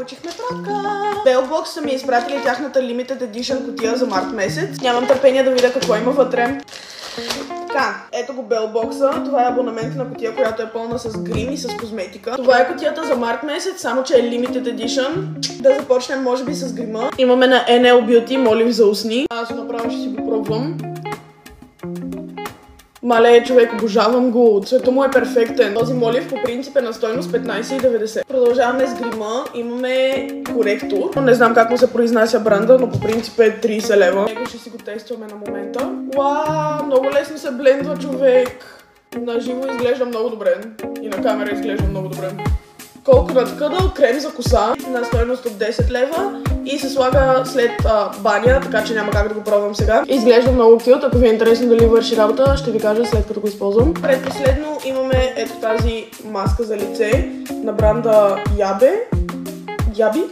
получихме пратка. Bellbox са ми изпратили тяхната Limited Edition кутия за март месец. Нямам търпение да видя какво има вътре. Така, ето го Bellbox-а. Това е абонаментна кутия, която е пълна с грим и с козметика. Това е кутията за март месец, само че е Limited Edition. Да започнем може би с грима. Имаме на NL Beauty молив за устни. Аз направо ще си го пробвам. Мале, човек, обожавам го. Цветът му е перфектен. Този молив по принцип е на стойност 15,90. Продължаваме с грима. Имаме коректор. Не знам как му се произнася бранда, но по принцип е 30 лева. Него ще си го тестваме на момента. Уау, много лесно се блендва, човек. На живо изглежда много добре. И на камера изглежда много добре. Coconut Cuddle, крем за коса на стойност от 10 лева и се слага след баня, така че няма как да го пробвам сега. Изглежда много кют, ако ви е интересно дали върши работа, ще ви кажа след като го използвам. Предпоследно имаме ето тази маска за лице на бранда Яби.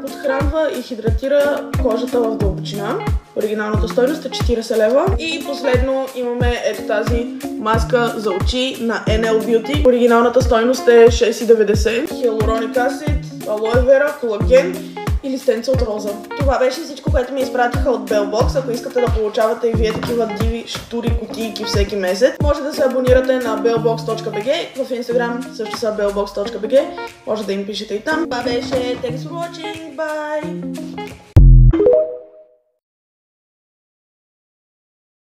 Подхранва и хидратира кожата в дълбочина. Оригиналната стойност е 40 лева. И последно имаме ето тази маска за очи на NL Beauty. Оригиналната стойност е 6,90. Хиалуроник асид, алоe вера, колаген и листенца от роза. Това беше всичко, което ми изпратиха от Bellbox. Ако искате да получавате и вие такива диви штури кутийки всеки месец, може да се абонирате на bellbox.bg. В Instagram също са bellbox.bg. Може да им пишете и там. Това беше. Thanks for watching. Bye!